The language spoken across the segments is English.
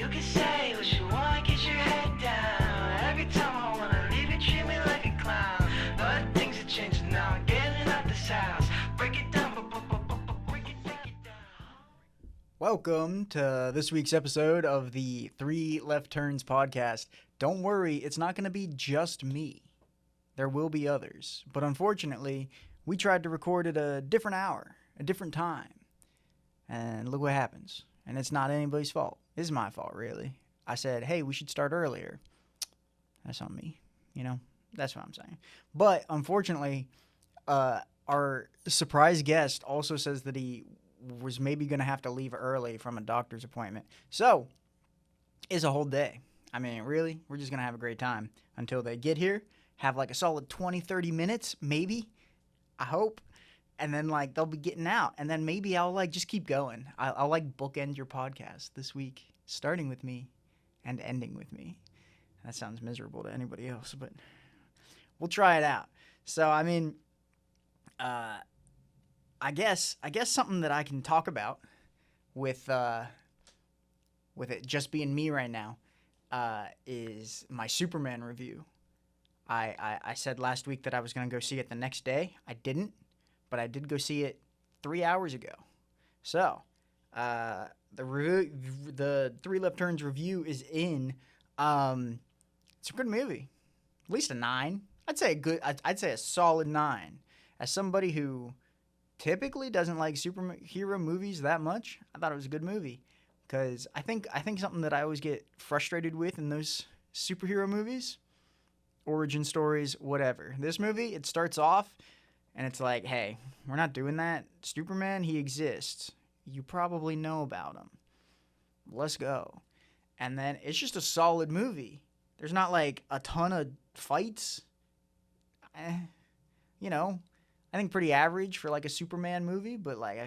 You can say what you want, get your head down. Every time I wanna leave, you treat me like a clown. But things are changing now, I'm getting out this house. Break it down, break it down. Welcome to this week's episode of the Three Left Turns podcast. Don't worry, it's not going to be just me. There will be others. But unfortunately, we tried to record at a different hour, a different time. And look what happens. And it's not anybody's fault. It's my fault, really. I said, hey, we should start earlier. That's on me. You know, that's what I'm saying. But unfortunately, our surprise guest also says that he was maybe going to have to leave early from a doctor's appointment. So, it's a whole day. I mean, really, we're just going to have a great time until they get here, have like a solid 20, 30 minutes, maybe, I hope, and then like they'll be getting out, and then maybe I'll like just keep going. I'll like bookend your podcast this week, starting with me and ending with me. That sounds miserable to anybody else, but we'll try it out. So, I mean, I guess something that I can talk about with it just being me right now is my Superman review. I said last week that I was going to go see it the next day. I didn't, but I did go see it 3 hours ago. So, the Three Left Turns review is in. It's a good movie. At least a 9. I'd say a solid 9. As somebody who typically doesn't like superhero movies that much, I thought it was a good movie. Because I think something that I always get frustrated with in those superhero movies, origin stories, whatever. This movie, it starts off, and it's like, hey, we're not doing that. Superman, he exists. You probably know about him. Let's go. And then it's just a solid movie. There's not like a ton of fights. I think pretty average for like a Superman movie, but like,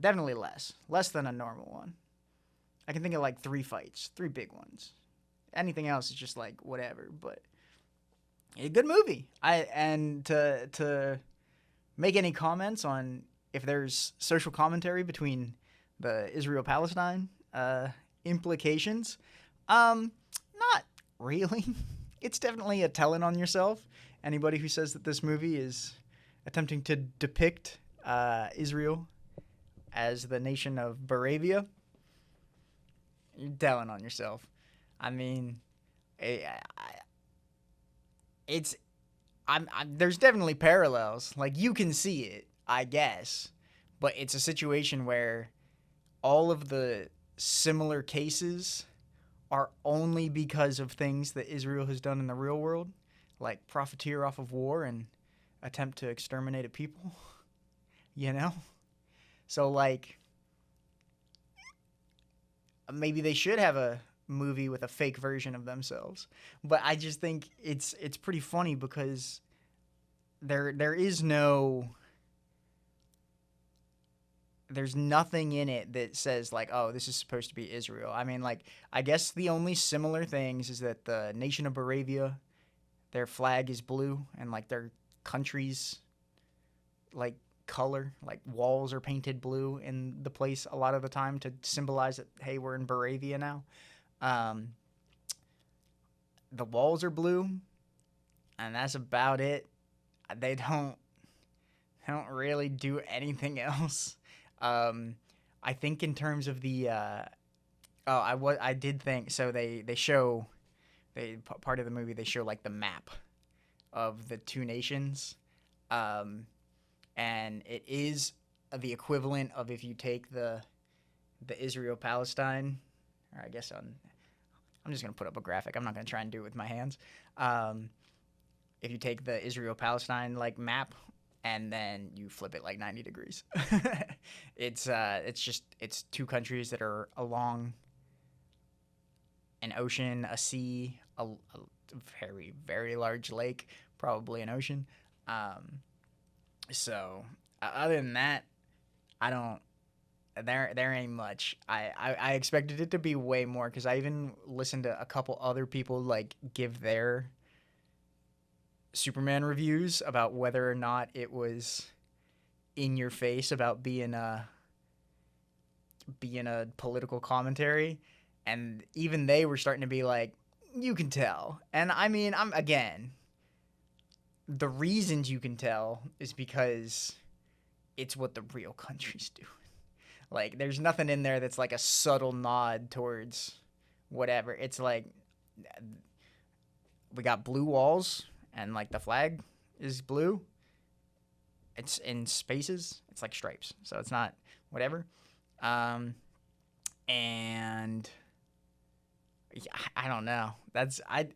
definitely less than a normal one. I can think of like 3 fights, 3 big ones. Anything else is just like whatever, but a good movie. And to make any comments on if there's social commentary between the Israel-Palestine implications, not really. It's definitely a telling on yourself. Anybody who says that this movie is attempting to depict Israel as the nation of Baravia, you're telling on yourself. I mean, there's definitely parallels. Like, you can see it, I guess, but it's a situation where all of the similar cases are only because of things that Israel has done in the real world, like profiteer off of war and attempt to exterminate a people, you know? So, like, maybe they should have a movie with a fake version of themselves. But I just think it's pretty funny because there's nothing in it that says like, oh, this is supposed to be Israel. I mean, like, I guess the only similar things is that the nation of Baravia, their flag is blue, and like their country's like color, like walls are painted blue in the place a lot of the time to symbolize that, hey, we're in Baravia now. The walls are blue, and that's about it. They don't really do anything else. I think in terms of the I did think so. Part of the movie they show like the map of the two nations, and it is the equivalent of if you take the Israel-Palestine, or I guess I'm just gonna put up a graphic. I'm not gonna try and do it with my hands. If you take the Israel-Palestine like map and then you flip it like 90 degrees, it's two countries that are along an ocean, a sea, a very, very large lake, probably an ocean. So other than that, I don't. There ain't much. I expected it to be way more because I even listened to a couple other people like give their Superman reviews about whether or not it was in your face about being a political commentary, And even they were starting to be like, you can tell. And I mean, the reasons you can tell is because it's what the real country's doing. Like, there's nothing in there that's like a subtle nod towards whatever. It's like, we got blue walls, and like the flag is blue. It's in spaces. It's like stripes, so it's not whatever. And I don't know. I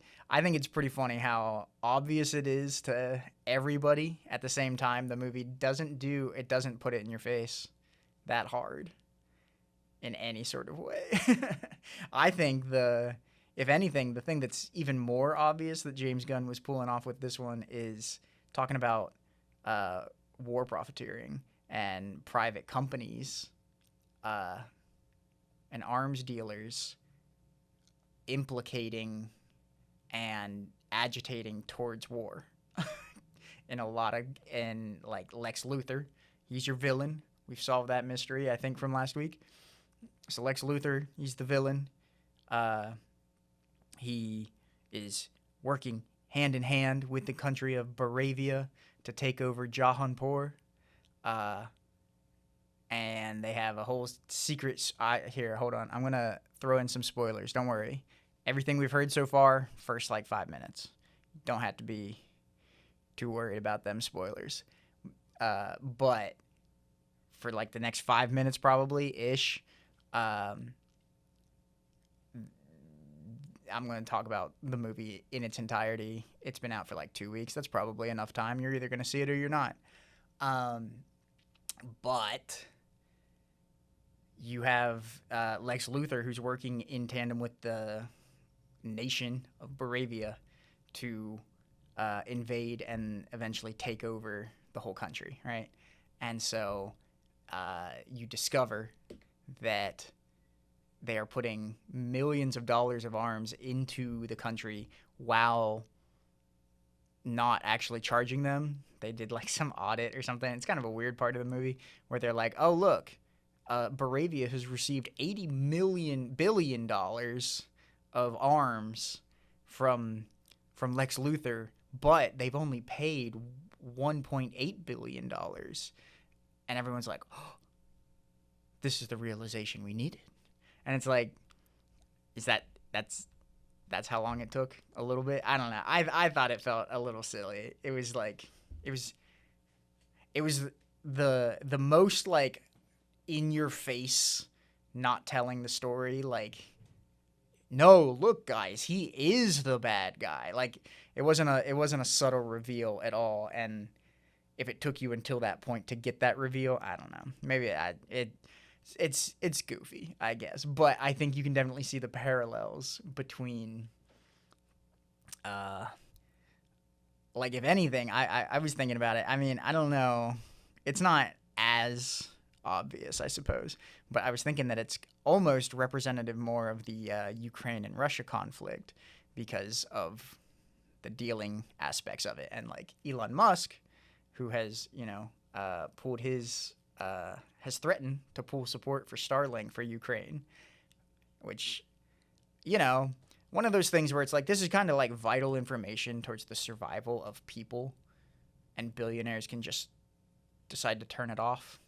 think it's pretty funny how obvious it is to everybody. At the same time, the movie doesn't put it in your face that hard in any sort of way. I think if anything, the thing that's even more obvious that James Gunn was pulling off with this one is talking about war profiteering and private companies and arms dealers implicating and agitating towards war. And like Lex Luthor, he's your villain. We've solved that mystery, I think, from last week. So Lex Luthor, he's the villain. He is working hand in hand with the country of Baravia to take over Jahanpur. And they have a whole secret... Here, hold on. I'm going to throw in some spoilers. Don't worry. Everything we've heard so far, first like 5 minutes. Don't have to be too worried about them spoilers. But for like the next 5 minutes probably-ish, I'm going to talk about the movie in its entirety. It's been out for like 2 weeks. That's probably enough time. You're either going to see it or you're not. But you have Lex Luthor, who's working in tandem with the nation of Baravia to invade and eventually take over the whole country, right? And so you discover that they are putting millions of dollars of arms into the country while not actually charging them. They did like some audit or something. It's kind of a weird part of the movie where they're like, oh, look, Baravia has received $80 billion of arms from Lex Luthor, but they've only paid $1.8 billion. And everyone's like, oh, this is the realization we needed. And it's like, that's how long it took? A little bit? I don't know. I thought it felt a little silly. It was like, it was the most like in your face, not telling the story. Like, no, look, guys, he is the bad guy. Like, it wasn't a subtle reveal at all. And if it took you until that point to get that reveal, I don't know. Maybe it's goofy, I guess. But I think you can definitely see the parallels between, like, if anything, I was thinking about it. I mean, I don't know. It's not as obvious, I suppose. But I was thinking that it's almost representative more of the Ukraine and Russia conflict because of the dealing aspects of it. And, like, Elon Musk, who has, pulled his... has threatened to pull support for Starlink for Ukraine, which, one of those things where it's like, this is kind of like vital information towards the survival of people, and billionaires can just decide to turn it off.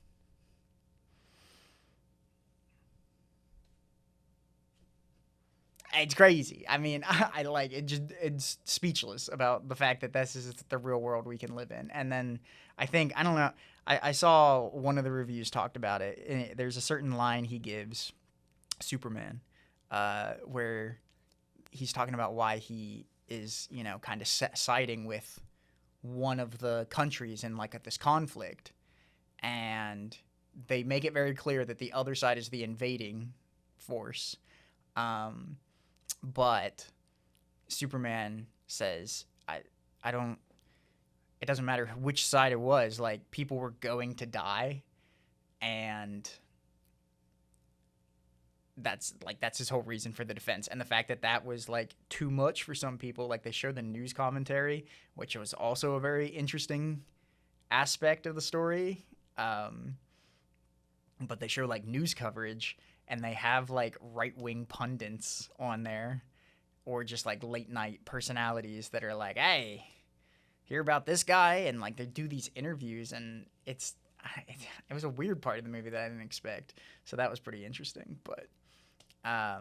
It's crazy. I mean, I like it. It's speechless about the fact that this is the real world we can live in. And then I don't know. I saw one of the reviews talked about it. There's a certain line he gives Superman, where he's talking about why he is, kind of siding with one of the countries in like this conflict, and they make it very clear that the other side is the invading force. But Superman says, I don't, it doesn't matter which side it was, like, people were going to die, and that's his whole reason for the defense. And the fact that was, like, too much for some people, like, they show the news commentary, which was also a very interesting aspect of the story, but they show, like, news coverage, and they have like right-wing pundits on there, or just like late night personalities that are like, hey, hear about this guy, and like they do these interviews, and it was a weird part of the movie that I didn't expect. So that was pretty interesting. But all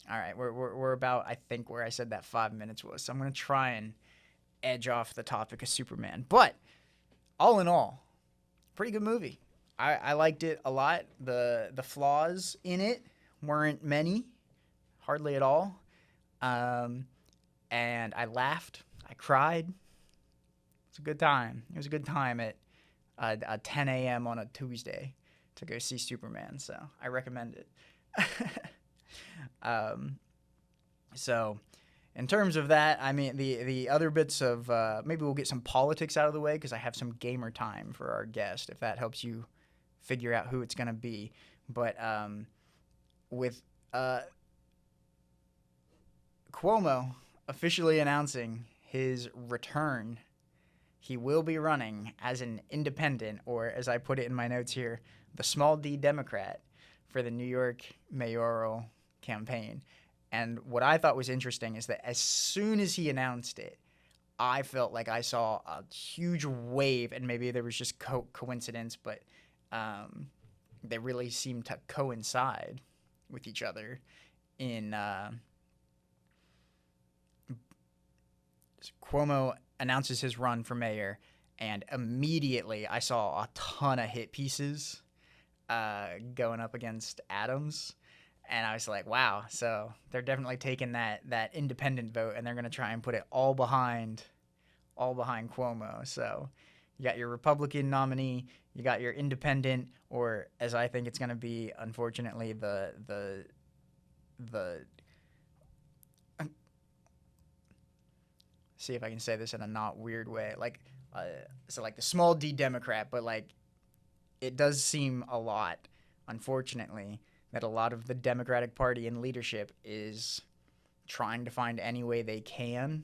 right, we're about, I think, where I said that 5 minutes was. So I'm gonna try and edge off the topic of Superman. But all in all, pretty good movie. I liked it a lot. The flaws in it weren't many, hardly at all. And I laughed. I cried. It's a good time. It was a good time at 10 a.m. on a Tuesday to go see Superman. So I recommend it. So in terms of that, I mean, the other bits of maybe we'll get some politics out of the way, because I have some gamer time for our guest, if that helps you figure out who it's going to be. But with Cuomo officially announcing his return, he will be running as an independent, or as I put it in my notes here, the small d Democrat for the New York mayoral campaign. And what I thought was interesting is that as soon as he announced it, I felt like I saw a huge wave, and maybe there was just coincidence, but they really seemed to coincide with each other in Cuomo announces his run for mayor, and immediately I saw a ton of hit pieces going up against Adams, and I was like, wow, so they're definitely taking that independent vote, and they're going to try and put it all behind Cuomo. So you got your Republican nominee, you got your independent, or as I think it's going to be, unfortunately, the see if I can say this in a not weird way, like so like the small d Democrat, but like it does seem a lot, unfortunately, that a lot of the Democratic Party in leadership is trying to find any way they can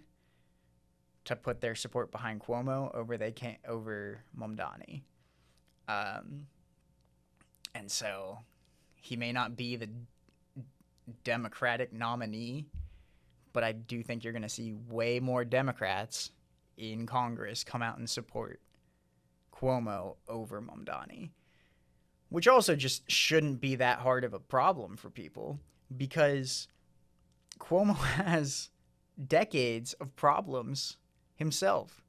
to put their support behind Cuomo over Mamdani. And so he may not be the Democratic nominee, but I do think you're going to see way more Democrats in Congress come out and support Cuomo over Mamdani, which also just shouldn't be that hard of a problem for people, because Cuomo has decades of problems himself.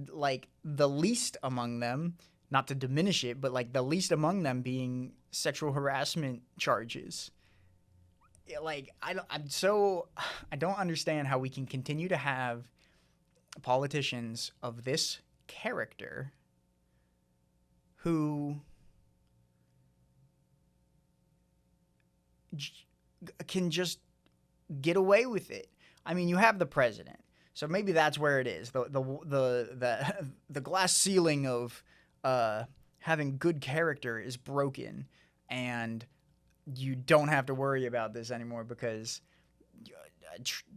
Like the least among them, not to diminish it, but like the least among them being sexual harassment charges. Like I don't understand how we can continue to have politicians of this character who can just get away with it. I mean, you have the president, so maybe that's where it is. The glass ceiling of having good character is broken, and you don't have to worry about this anymore, because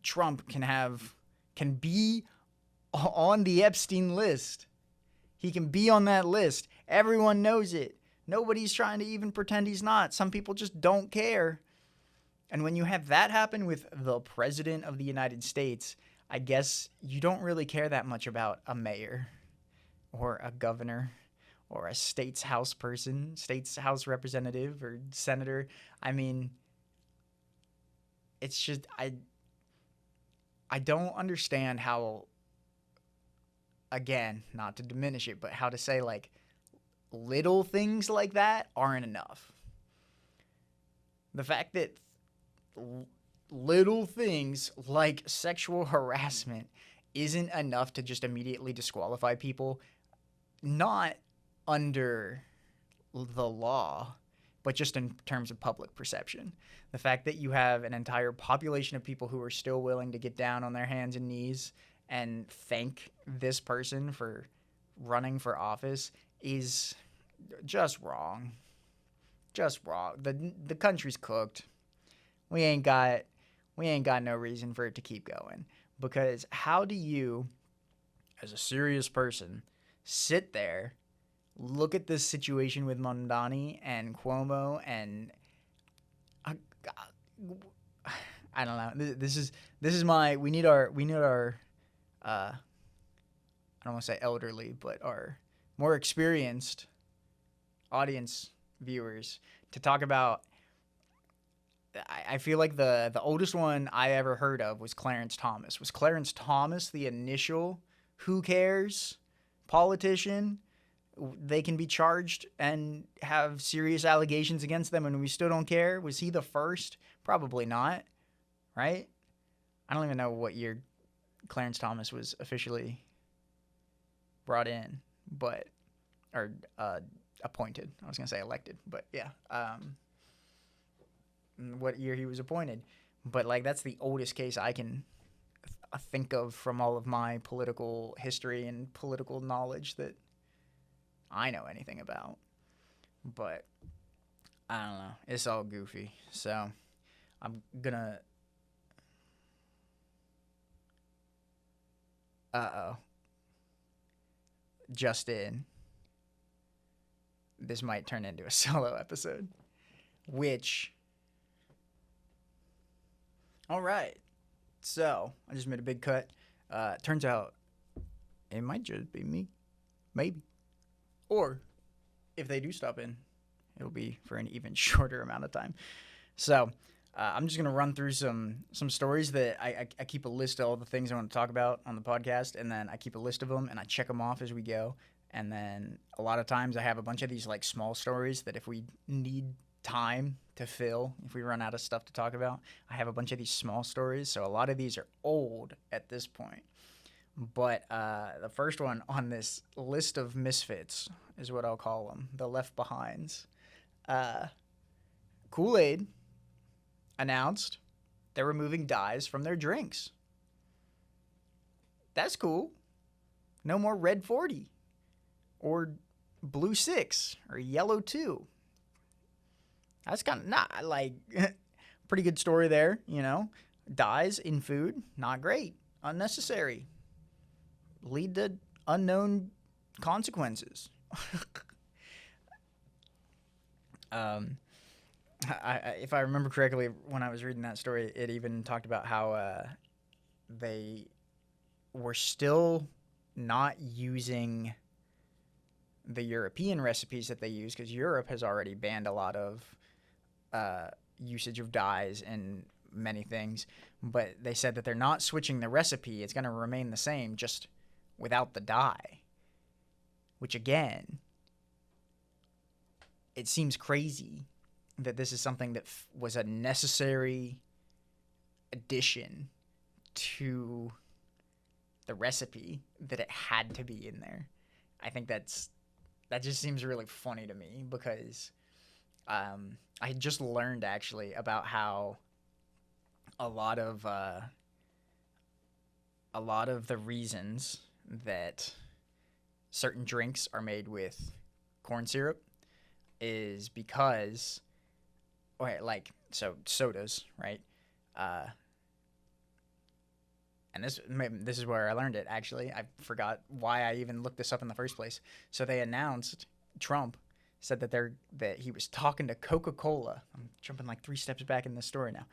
Trump can be on the Epstein list. He can be on that list. Everyone knows it. Nobody's trying to even pretend he's not. Some people just don't care. And when you have that happen with the president of the United States, I guess you don't really care that much about a mayor or a governor or a state's house person, state's house representative or senator. I mean, it's just, I don't understand how, again, not to diminish it, but how to say, like, little things like that aren't enough. The fact that little things like sexual harassment isn't enough to just immediately disqualify people, not under the law, but just in terms of public perception. The fact that you have an entire population of people who are still willing to get down on their hands and knees and thank this person for running for office is just wrong. Just wrong. The country's cooked. We ain't got no reason for it to keep going. Because how do you, as a serious person, sit there, look at this situation with Mamdani and Cuomo, and I don't know. This is my we need our I don't want to say elderly, but our more experienced audience viewers to talk about. I feel like the oldest one I ever heard of was Clarence Thomas. Was Clarence Thomas the initial who cares politician? They can be charged and have serious allegations against them and we still don't care. Was he the first? Probably not, right? I don't even know what year Clarence Thomas was officially brought in, or appointed. I was going to say elected, but yeah. What year he was appointed. But, like, that's the oldest case I can think of from all of my political history and political knowledge that I know anything about. But I don't know. It's all goofy. So I'm gonna. Just in. This might turn into a solo episode. Which. All right. So I just made a big cut. Turns out it might just be me. Maybe. Or if they do stop in, it'll be for an even shorter amount of time. So I'm just going to run through some stories that I keep a list of all the things I want to talk about on the podcast, and then I keep a list of them, and I check them off as we go. And then a lot of times I have a bunch of these like small stories that if we need time to fill, if we run out of stuff to talk about, I have a bunch of these small stories. So a lot of these are old at this point. But the first one on this list of misfits is what I'll call them, the left behinds. Kool-Aid announced they're removing dyes from their drinks. That's cool. No more Red 40 or Blue 6 or Yellow 2. That's kind of not like pretty good story there, you know. Dyes in food, not great, unnecessary. Lead to unknown consequences. If I remember correctly, when I was reading that story, it even talked about how they were still not using the European recipes that they use because Europe has already banned a lot of usage of dyes in many things. But they said that they're not switching the recipe. It's going to remain the same, just without the dye, which again, it seems crazy that this is something that was a necessary addition to the recipe, that it had to be in there. I think that just seems really funny to me because I just learned actually about how a lot of the reasons that certain drinks are made with corn syrup is because, so sodas, right? And this is where I learned it, actually. I forgot why I even looked this up in the first place. So they announced, Trump said that he was talking to Coca-Cola. I'm jumping like 3 steps back in this story now.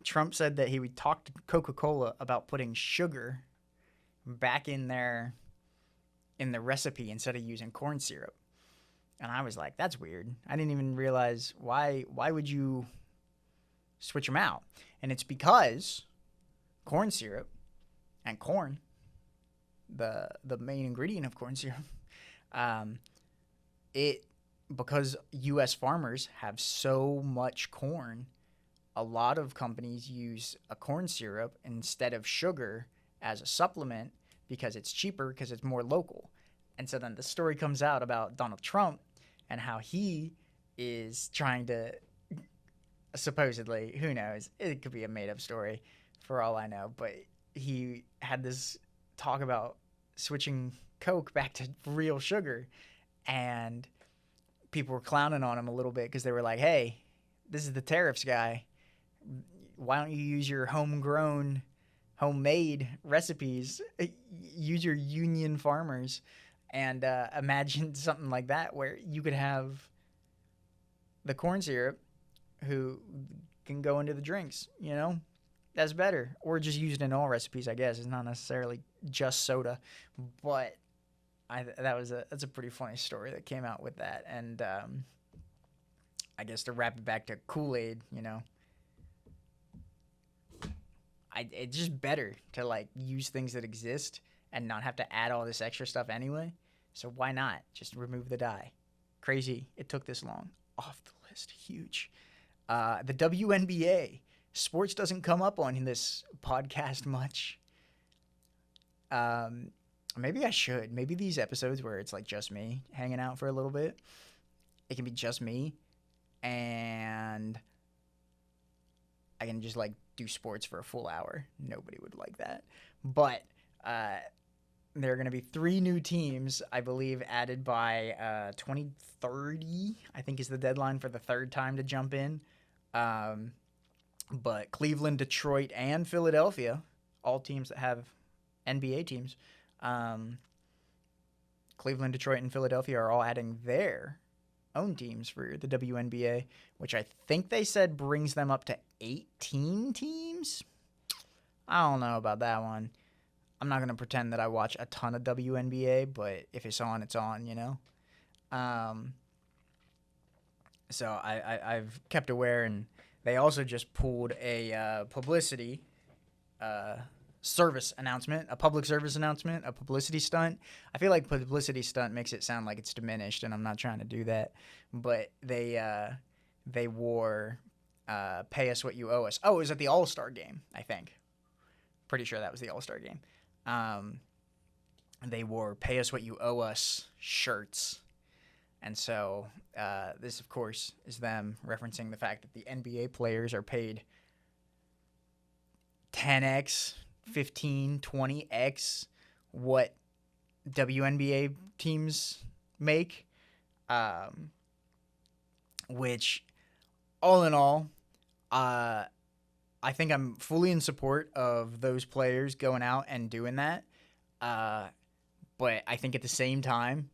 Trump said that he would talk to Coca-Cola about putting sugar back in the recipe instead of using corn syrup. And I was like, that's weird. I didn't even realize why would you switch them out? And it's because corn syrup and corn, the main ingredient of corn syrup, because U.S. farmers have so much corn, a lot of companies use a corn syrup instead of sugar as a supplement because it's cheaper, because it's more local. And so then the story comes out about Donald Trump and how he is trying to, supposedly, who knows, it could be a made-up story for all I know, but he had this talk about switching Coke back to real sugar, and people were clowning on him a little bit because they were like, hey, this is the tariffs guy. Why don't you use your homegrown, homemade recipes? Use your union farmers. And imagine something like that where you could have the corn syrup, can go into the drinks, you know? That's better. Or just use it in all recipes, I guess. It's not necessarily just soda. But that's a pretty funny story that came out with that. And I guess to wrap it back to Kool-Aid, you know, it's just better to like use things that exist and not have to add all this extra stuff anyway. So why not just remove the dye? Crazy it took this long. Off the list. Huge. The WNBA. Sports doesn't come up on this podcast much. Maybe I should. Maybe these episodes where it's like just me hanging out for a little bit, it can be just me, and I can just like do sports for a full hour. Nobody would like that. But there are going to be 3 new teams, I believe, added by 2030, I think is the deadline for the third time to jump in. But Cleveland, Detroit, and Philadelphia, all teams that have NBA teams, Cleveland, Detroit, and Philadelphia are all adding their own teams for the WNBA, which I think they said brings them up to 18 teams. I don't know about that one. I'm not going to pretend that I watch a ton of WNBA, but if it's on, it's on, you know? So I've kept aware, and they also just pulled a publicity service announcement, a public service announcement, a publicity stunt. I feel like publicity stunt makes it sound like it's diminished, and I'm not trying to do that. But they wore Pay Us What You Owe Us. Oh, it was at the All-Star game, I think. Pretty sure that was the All-Star game. They wore Pay Us What You Owe Us shirts. And so this, of course, is them referencing the fact that the NBA players are paid 10x, 15, 20x what WNBA teams make, which, all in all, I think I'm fully in support of those players going out and doing that. But I think at the same time,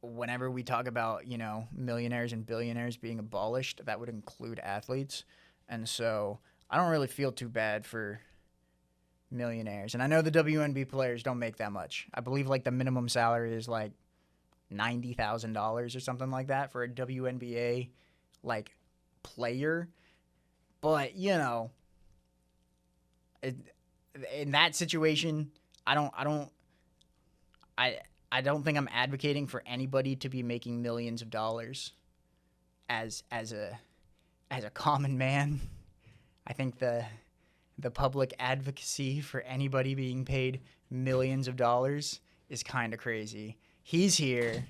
whenever we talk about, you know, millionaires and billionaires being abolished, that would include athletes. And so I don't really feel too bad for millionaires. And I know the WNBA players don't make that much. I believe like the minimum salary is like $90,000 or something like that for a WNBA like player. But, you know, in that situation, I don't think I'm advocating for anybody to be making millions of dollars as a common man. I think the public advocacy for anybody being paid millions of dollars is kind of crazy. He's here.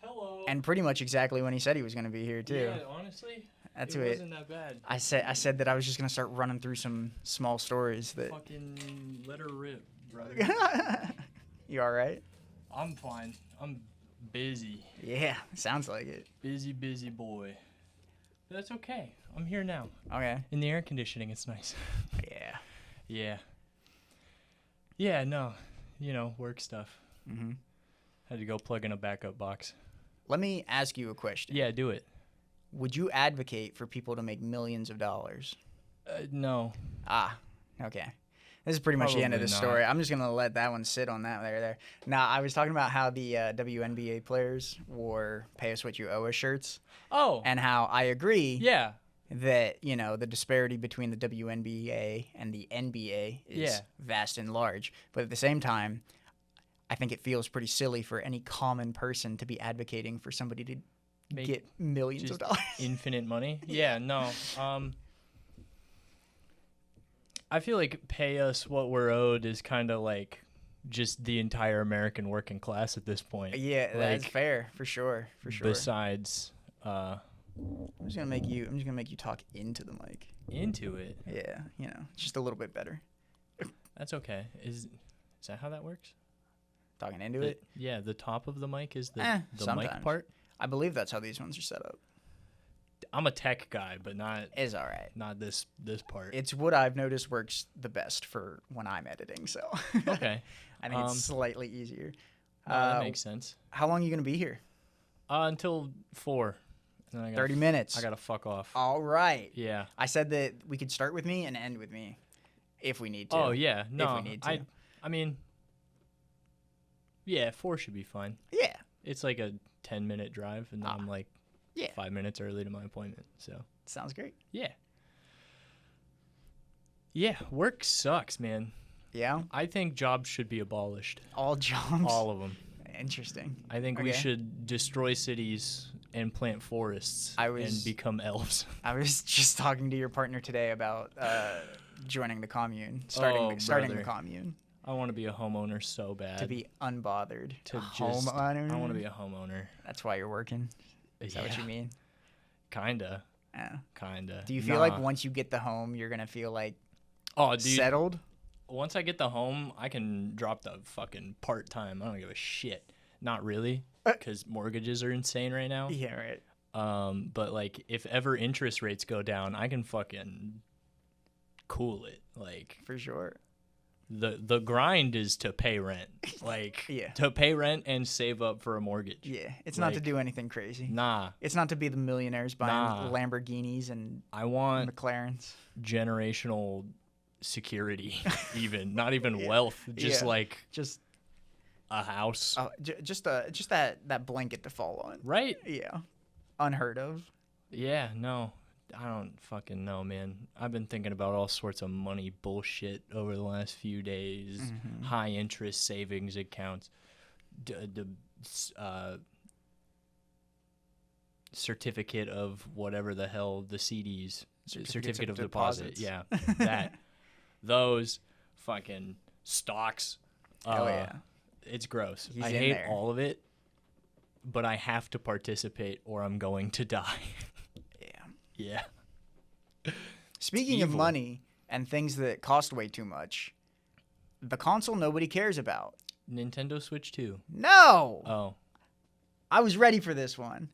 Hello. And pretty much exactly when he said he was going to be here too. Yeah, honestly, That's it it. wasn't that bad. I said that I was just going to start running through some small stories that Fucking let her rip, brother. You all right? I'm fine. I'm busy. Yeah, sounds like it. Busy boy. But that's okay. I'm here now. Okay. In the air conditioning, it's nice. Yeah. Yeah. Yeah, no. You know, work stuff. Mhm. Had to go plug in a backup box. Let me ask you a question. Yeah, do it. Would you advocate for people to make millions of dollars? No. Ah, okay. This is pretty much the end of the Probably story. I'm just going to let that one sit on that there. Now, I was talking about how the WNBA players wore Pay Us What You Owe Us shirts, Oh. and how I agree Yeah. that, you know, the disparity between the WNBA and the NBA is Yeah. vast and large. But at the same time, I think it feels pretty silly for any common person to be advocating for somebody to Make get millions of just dollars. infinite money. Yeah, no. I feel like pay us what we're owed is kind of like just the entire American working class at this point. Yeah, that's Like, fair, for sure. Besides, I'm just gonna make you talk into the mic. into it. Yeah, you know, just a little bit better. That's okay. Is that how that works? Talking into it. Yeah, the top of the mic is the mic sometimes. part. I believe that's how these ones are set up. I'm a tech guy, but not It's all right. this part. It's what I've noticed works the best for when I'm editing. So Okay. I think it's slightly easier. No, that makes sense. How long are you gonna be here? Until 4, And then I 30 minutes. I gotta fuck off. All right. Yeah. I said that we could start with me and end with me if we need to. Oh yeah. No. If we need to. I mean. Yeah, 4 should be fine. Yeah. It's like a 10-minute drive, and then I'm like Yeah. 5 minutes early to my appointment. So Sounds great. yeah. Yeah, work sucks, man. Yeah. I think jobs should be abolished. All jobs. All of them. Interesting. I think we Okay. should destroy cities and plant forests I was- and become elves. I was just talking to your partner today about joining the commune, starting Oh, the brother. commune I want to be a homeowner so bad. to be unbothered. To A just, homeowner. I want to be a homeowner. That's why you're working. Is that what you Yeah. mean? Kinda. Yeah. Do you feel like once you get the home, you're gonna feel like Oh, dude. settled? Once I get the home, I can drop the fucking part time. I don't give a shit. Not really, because mortgages are insane right now. Yeah, right. But like, if ever interest rates go down, I can fucking cool it. Like, For sure. the grind is to pay rent. Like, Yeah. to pay rent and save up for a mortgage. Yeah, it's not to Like, do anything crazy. Nah, It's not to be the millionaires buying Nah. Lamborghinis and I want McLarens. generational security. Even not even wealth, just Yeah. like Just, a house. just that blanket to fall on. Right? Yeah, unheard of. Yeah, no. I don't fucking know, man. I've been thinking about all sorts of money bullshit over the last few days. Mm-hmm. High interest savings accounts, certificate of whatever the hell, the CDs, certificate of deposit. deposits. Yeah, that, those, fucking stocks. Oh yeah. It's gross. He's I in hate there. all of it, but I have to participate or I'm going to die. Yeah. Yeah. Speaking of evil. money and things that cost way too much, the console nobody cares about. Nintendo Switch 2. No, Oh. I was ready for this one.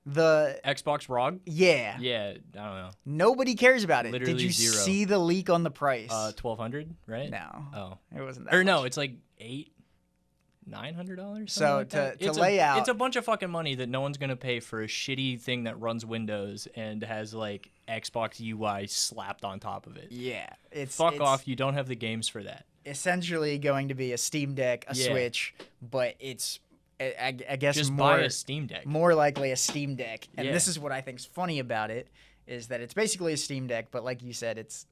The Xbox ROG? yeah, Yeah, I don't know. nobody cares about it. Did Literally you zero. see the leak on the price? 1200, right? No, Oh. it wasn't that. Or no, much. it's like $900. So like that. to It's lay out- it's a bunch of fucking money that no one's gonna pay for a shitty thing that runs Windows and has like Xbox UI slapped on top of it. Yeah, it's Fuck off! You don't have the games for that. Essentially going to be a Steam Deck, a Yeah. Switch, but it's I guess Just more buy a Steam Deck. more likely a Steam Deck. And Yeah. this is what I think's funny about it is that it's basically a Steam Deck, but like you said, it's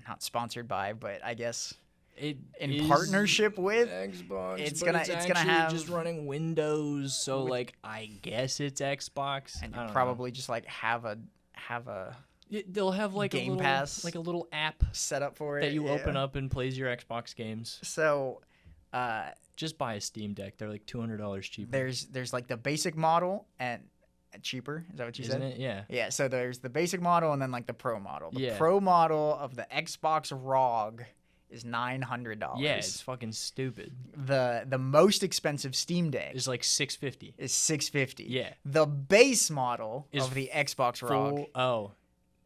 not sponsored by, but I guess It in is partnership with. Xbox. it's but gonna- it's it's gonna actually have- just running Windows. So like, I guess it's Xbox. And I you don't probably just like have a they'll have like Game a little, Pass. like a little app set up for it that you yeah. open up and plays your Xbox games. So Just buy a Steam Deck. They're like $200 cheaper. there's like the basic model and cheaper. Is that what you Isn't said? it? Yeah. Yeah, so there's the basic model and then like the pro model. The Yeah. pro model of the Xbox ROG is $900. Yeah, it's fucking stupid. the most expensive Steam Deck It's like $650. is $650. Yeah. The base model Is of the Xbox ROG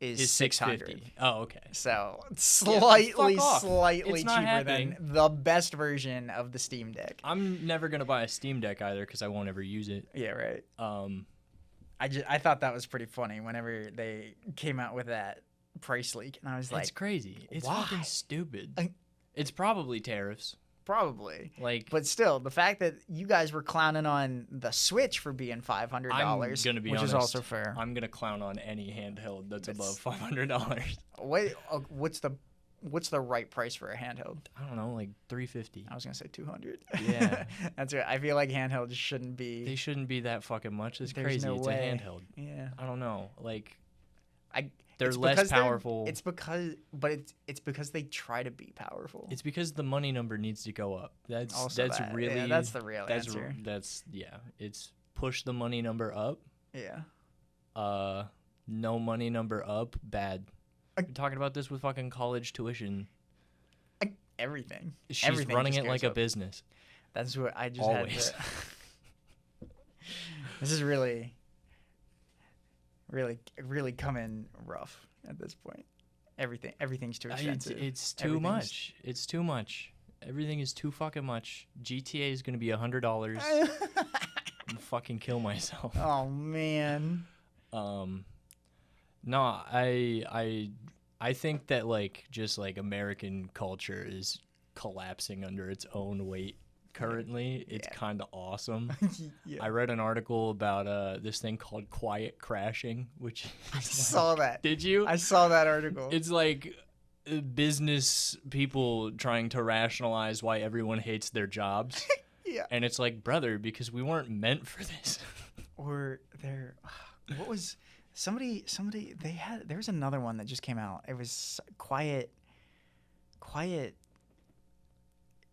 Is is $600. $650. Oh, okay. So fuck slightly off. slightly It's not cheaper than happening. the best version of the Steam Deck. I'm never gonna buy a Steam Deck either because I won't ever use it. Yeah, right. Um, I thought that was pretty funny whenever they came out with that price leak, and I was like, it's crazy. It's why? fucking stupid. I- It's probably tariffs. probably. Like, But still, the fact that you guys were clowning on the Switch for being $500, I'm gonna be which honest. is also fair. I'm gonna clown on any handheld that's It's- above $500. What's the right price for a handheld? I don't know, like $350. I was gonna say 200. Yeah. That's right. I feel like handhelds shouldn't be. They shouldn't be that fucking much. It's There's crazy. no It's way. a handheld. Yeah. I don't know. Like, I. they're it's less because powerful. It's because, but it's because they try to be powerful. It's because the money number needs to go up. That's Also that's that. really Yeah, that's the real that's answer. that's yeah. It's push the money number up. Yeah. No money number up, bad. I- We're talking about this with fucking college tuition. Everything. She's Everything running just it like goes a up. business. That's what I just Always. had to. This is really coming rough at this point. Everything's too expensive. It's too Everything's- much. It's too much. Everything is too fucking much. GTA is gonna be $100. I'm fucking kill myself. Oh man. No, I think that like just like American culture is collapsing under its own weight currently. It's kind of awesome. Yeah. I read an article about this thing called quiet crashing, which I saw that. did you? I saw that article. It's like business people trying to rationalize why everyone hates their jobs. Yeah. And it's like, brother, because we weren't meant for this. Or what was somebody there was another one that just came out. It was quiet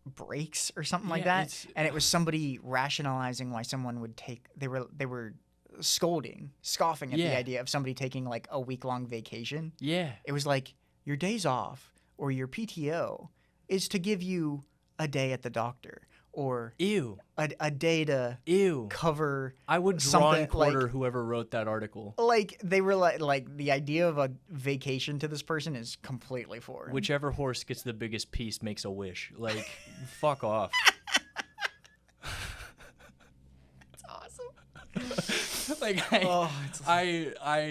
breaks or something like Yeah, that. And it was somebody rationalizing why someone would they were scoffing at the Yeah. idea of somebody taking like a week-long vacation. Yeah. It was like your days off or your PTO is to give you a day at the doctor or Ew. a day to Ew. cover I would draw something and quarter like- whoever wrote that article. like they were like the idea of a vacation to this person is completely foreign. Whichever horse gets the biggest piece makes a wish. Like, fuck off. awesome. Like,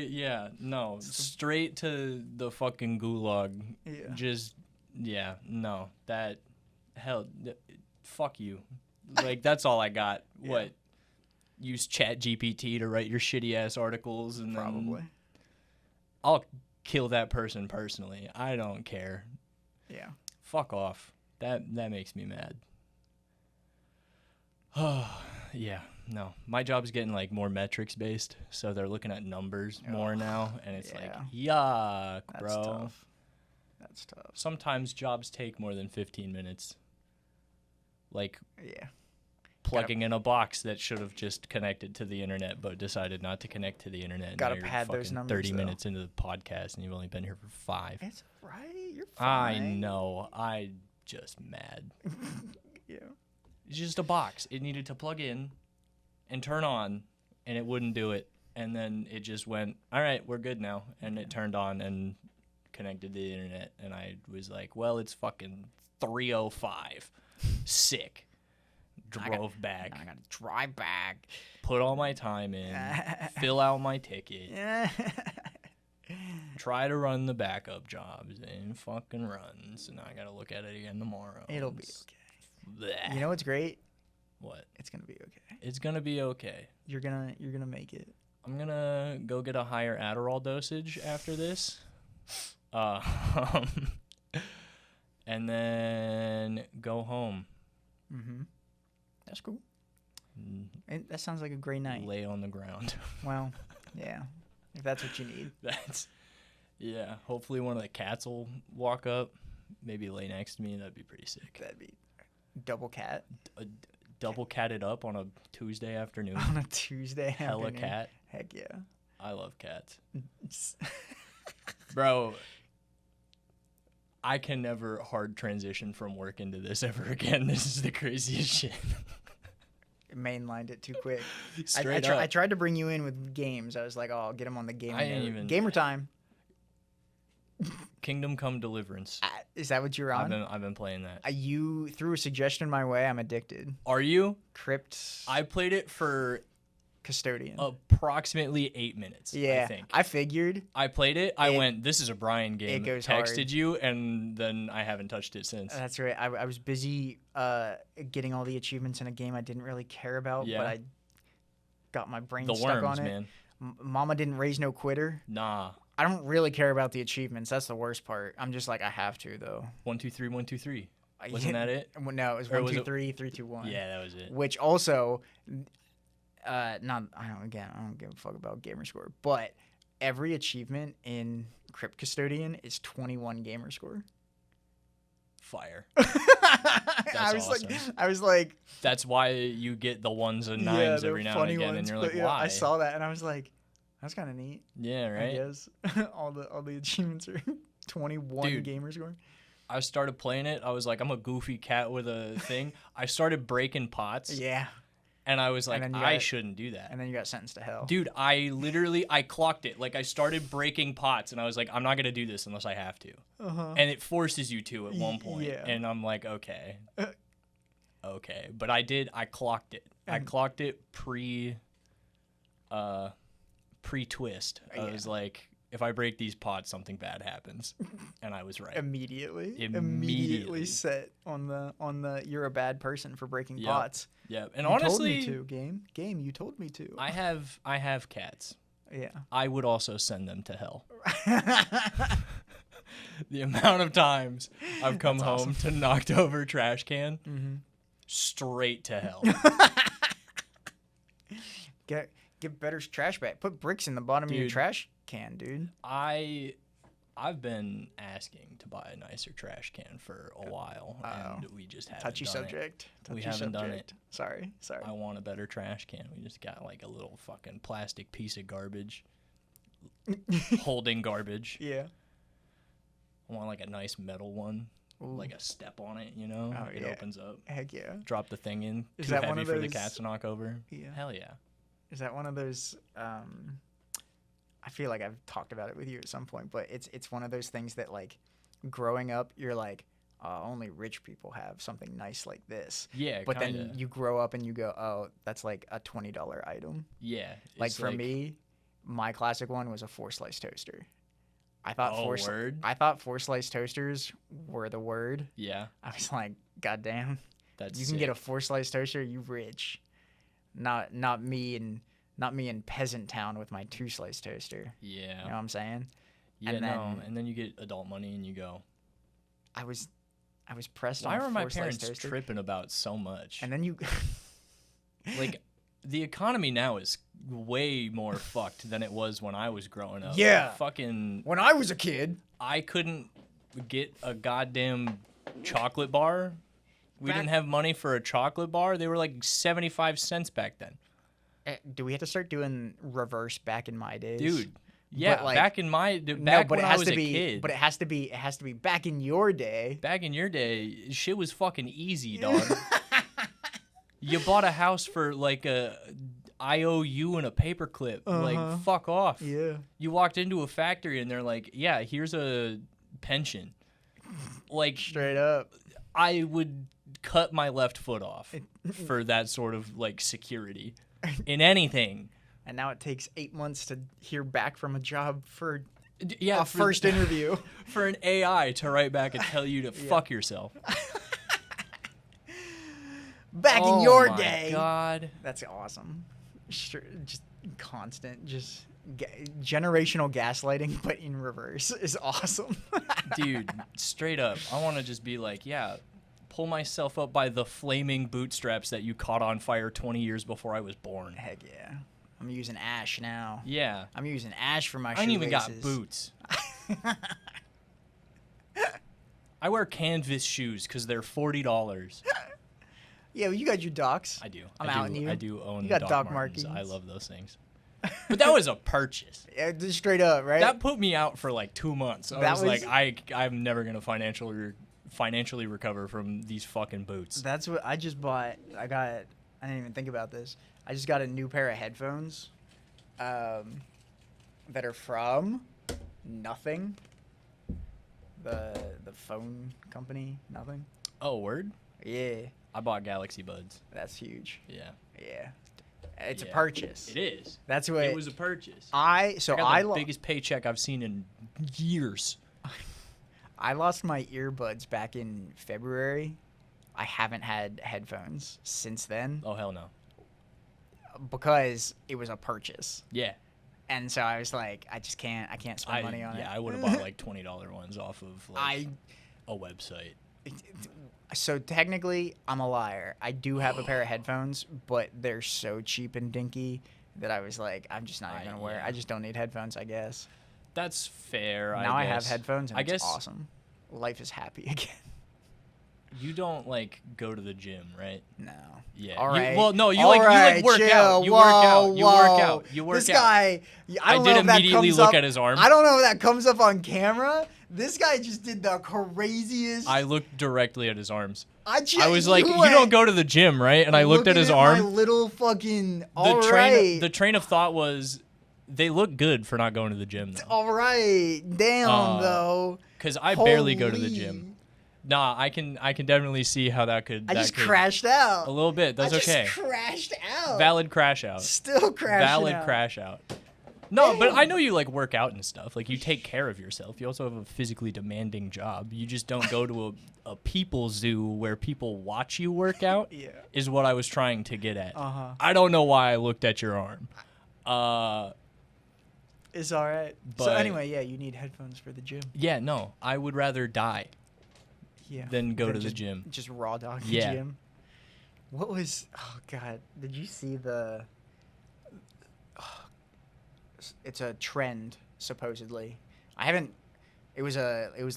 yeah, no. Straight to the fucking gulag. Yeah. Just, yeah, no. That, hell, fuck you. Like, that's all I got. Yeah. What? Use ChatGPT to write your shitty ass articles and Probably. then I'll kill that person personally. I don't care. Yeah. Fuck off. That makes me mad. Oh, yeah. No. My job's getting like more metrics based, so they're looking at numbers more now and it's like, yuck, That's bro. tough. That's tough. Sometimes jobs take more than 15 minutes. Like Yeah. plugging in a box that should have just connected to the internet but decided not to connect to the internet. Gotta Now you're pad those fucking numbers, 30 though. minutes into the podcast and you've only been here for 5. It's right. You're I fine. know. I just mad. Yeah. It's just a box. It needed to plug in and turn on and it wouldn't do it. And then it just went, all right, we're good now. And it turned on and connected to the internet. And I was like, well, it's fucking 3:05. Sick. Drove back. I gotta drive back. Put all my time in. Fill out my ticket. Yeah. Try to run the backup jobs and fucking runs. And I gotta look at it again tomorrow. It'll be It's- okay. Bleh. You know what's great? What? It's gonna be okay. It's gonna be okay. You're gonna make it. I'm gonna go get a higher Adderall dosage after this. And then go home. Mm-hmm. That's cool. and And that sounds like a great night. Lay on the ground. Well, yeah. If that's what you need. That's, yeah. Hopefully one of the cats will walk up, maybe lay next to me. That'd be pretty sick. That'd be double cat Double catted up on a Tuesday afternoon. on a Tuesday Hella afternoon. cat. Heck yeah. I love cats. Bro, I can never hard transition from work into this ever again. This is the craziest shit. Mainlined it too quick. Straight I up. tried to bring you in with games. I was like, oh, I'll get him on the game. I ain't even- Gamer time. Kingdom Come Deliverance. Is that what you're on? I've been playing that. You threw a suggestion my way. I'm addicted. Are you? Crypt I played it for Custodian. approximately 8 minutes. yeah, I think. I figured. I played it. I went, this is a Brian game. It goes Texted hard. you, and then I haven't touched it since. That's right. I was busy getting all the achievements in a game I didn't really care about, Yeah. but I got my brain The stuck worms, on it. man. Mama didn't raise no quitter. Nah. I don't really care about the achievements. That's the worst part. I'm just like, I have to though. 1 2 3 1 2 3. Wasn't that it? Well, no, it was Or 1 was 2 it- 3 3 2 1. Yeah, that was it. Which also, I don't give a fuck about gamer score, but every achievement in Crypt Custodian is 21 gamer score. Fire. I was like, awesome. I was like, That's why you get the ones and nines yeah, they're every now and funny again, ones, and you're but like, yeah, why? I saw that and I was like, that's kind of neat. Yeah, I right. guess all the achievements are 21 Dude. gamer score. I started playing it. I was like, I'm a goofy cat with a thing. I started breaking pots, Yeah, and I was like, then you I got- shouldn't do that. and then you got sentenced to hell. Dude, I clocked it. Like, I started breaking pots, and I was like, I'm not going to do this unless I have to. Uh-huh. And it forces you to at one point. Yeah. And I'm like, okay. Okay. But I clocked it. I And- clocked it pre-twist. I Yeah. was like, if I break these pots, something bad happens, and I was right. Immediately set on the you're a bad person for breaking Yep. pots. Yeah, and You honestly, told me to, game. You told me to. I have cats. Yeah. I would also send them to hell. The amount of times I've come That's home to knocked over trash can, straight to hell. Get better trash bag. Put bricks in the bottom of your Dude. trash can, dude. I've been asking to buy a nicer trash can for a while, and we just haven't Touchy done subject. We Touchy haven't done subject. Sorry. it. I want a better trash can. We just got like a little fucking plastic piece of garbage, holding garbage. Yeah. I want like a nice metal one, Ooh. like a step on it, you know? Oh, It yeah. opens up. Heck yeah. Drop the thing in. Is Too that heavy one of for the those- cats to knock over. Yeah. Hell yeah. Is that one of those? I feel like I've talked about it with you at some point, but it's one of those things that like, growing up, you're like, only rich people have something nice like this. Yeah, But kinda. then you grow up and you go, oh, that's like a $20 item. Yeah. Like it's for me, my classic one was a 4-slice toaster. I thought Oh, word? I thought 4-slice toasters were the word. Yeah. I was like, God damn. That's You can get a 4-slice toaster, you rich. Not me in peasant town with my 2-slice toaster. Yeah. You know what I'm saying? Yeah, and no. then- And then you get adult money and you go, I was pressed why on a were my 4-slice parents toaster. tripping about so much? And then you Like, the economy now is way more fucked than it was when I was growing up. Yeah. Fucking, when I was a kid, I couldn't get a goddamn chocolate bar. We Back- didn't have money for a chocolate bar. They were like 75 cents back then. do we have to start doing reverse back in my days? Dude. Yeah, like- back in my No, back but when it I has was to a be kid. but it has to be back in your day. Back in your day, shit was fucking easy, dog. You bought a house for like a IOU and a paperclip. Like, fuck off. Yeah. You walked into a factory and they're like, yeah, here's a pension. Like, Straight up. I would cut my left foot off for that sort of like security in anything. And now it takes 8 months to hear back from a job for Yeah, a first interview. for an AI to write back and tell you to fuck yourself. Back in Oh your my day. God. That's awesome. Just constant, just generational gaslighting, but in reverse is awesome. Dude, straight up, I want to just be like, yeah, pull myself up by the flaming bootstraps that you caught on fire 20 years before I was born. Heck yeah. I'm using ash now. Yeah. I'm using ash for my I ain't even got shoelaces. boots. I wear canvas shoes because they're $40. Yeah, well, you got your docs. I do. I'm I outing do, you. I do own You got Doc Doc Martens. I Martens. love those things. But that was a purchase. Yeah, just straight up, right? That put me out for like 2 months. I That was, was- like, I'm never gonna financially recover from these fucking boots. That's what I just bought. I didn't even think about this. I just got a new pair of headphones that are from Nothing. The phone company, Nothing. Oh, word? Yeah, I bought Galaxy Buds. that's huge. Yeah. Yeah. It's a Yeah. purchase. It is. That's what It was a purchase. I got the biggest paycheck I've seen in years. I lost my earbuds back in February. I haven't had headphones since then Oh, hell no. because it was a purchase. Yeah. And so I was like, I can't spend money on it. I would have bought like $20 ones off of like a website. So technically, I'm a liar. I do have a pair of headphones, but they're so cheap and dinky that I was like, I'm just not even gonna wear it. yeah. I just don't need headphones, I guess. That's fair. Now I have guess. headphones, and I it's guess awesome. Life is happy again. you don't like go to the gym, right? No. Yeah. All right. Well, no, you All like right, work chill. out. You Whoa, work out. You work whoa. out. You work this out. guy, I don't did know if that immediately comes look up, at his arm. I don't know if that comes up on camera. This guy just did the craziest. I looked directly at his arms. I was like, you don't go to the gym, right? And I looked at his arm. My little fucking. The train of thought was, they look good for not going to the gym, though. All right. Damn, though. Because I barely go to the Holy. gym. Nah, I can definitely see how that could. I that just could- crashed out. a little bit. That's I okay. just crashed out. Valid crash out. Still crashing Valid out. crash out. No, but I know you like work out and stuff. Like you take care of yourself. You also have a physically demanding job. You just don't go to a people zoo where people watch you work out. Yeah. Is what I was trying to get at. Uh-huh. I don't know why I looked at your arm. It's all right. So But- anyway, yeah, you need headphones for the gym. Yeah, no. I would rather die Yeah. than go to the just, gym. Just raw dog the Yeah. gym. What was? Oh God! Did you see the? It's a trend supposedly. I haven't. It was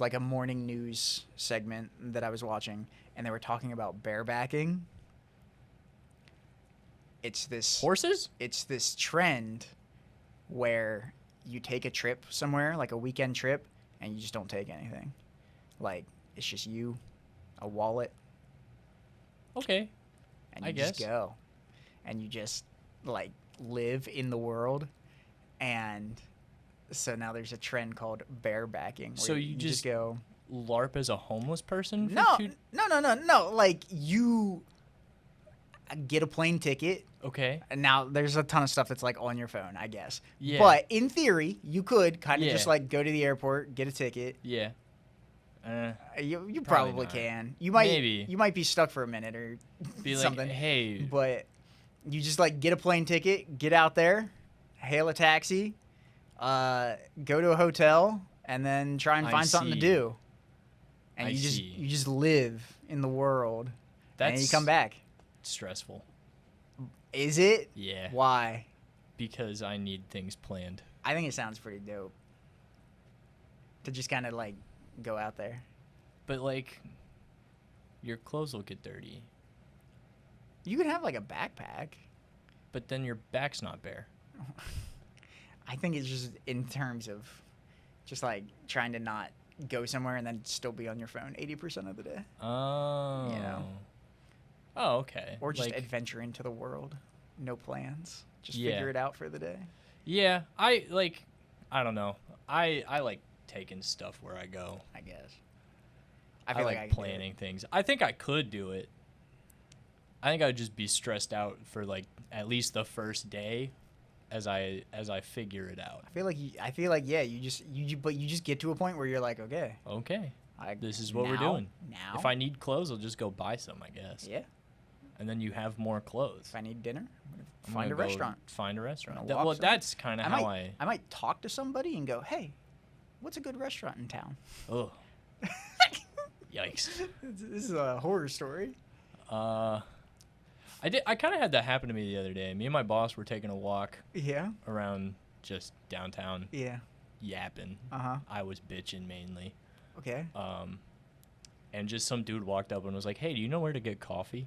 like a morning news segment that I was watching, and they were talking about barebacking. It's this Horses? it's this trend where you take a trip somewhere, like a weekend trip, and you just don't take anything. Like it's just you, a wallet, Okay. and I you just guess. go. And you just like live in the world. And so now there's a trend called barebacking. Where So you just just go. LARP as a homeless person? For No, two- no. Like you get a plane ticket. Okay. And now there's a ton of stuff that's like on your phone, I guess. Yeah. But in theory, you could kind of just Yeah. like go to the airport, get a ticket. Yeah. You Probably probably not. can. You might Maybe. you might be stuck for a minute or Be like, something. hey, But you just like get a plane ticket, get out there, hail a taxi, go to a hotel, and then try and I find something to see. do. And I you just see. you just live in the world, and then you that's come back. stressful. Is it? Yeah. Why? Because I need things planned. I think it sounds pretty dope. To just kind of like go out there. But like, your clothes will get dirty. You could have like a backpack. But then your back's not bare. I think it's just in terms of just like trying to not go somewhere and then still be on your phone 80% of the day. Oh. Oh, okay. Or just like, adventure into the world. No plans. Just Yeah. figure it out for the day. yeah, I don't know. I like taking stuff where I go. I guess. I feel like I could do it. planning things. I think I could do it. I think I would just be stressed out for like at least the first day as I figure it out. I feel like yeah, you just get to a point where you're like, okay, Okay. I, This is what we're now- doing. Now, If I need clothes, I'll just go buy some, I guess. yeah, And then you have more clothes. if I need dinner, I'm find a gonna go restaurant. Find a restaurant. Gonna That- walk well, somewhere. that's kind of how I might talk to somebody and go, hey, what's a good restaurant in town? Ugh. Yikes. This is a horror story. I kind of had that happen to me the other day. Me and my boss were taking a walk Yeah. around just downtown, Yeah. yapping. Uh huh. I was bitching mainly. Okay. And just some dude walked up and was like, "Hey, do you know where to get coffee?"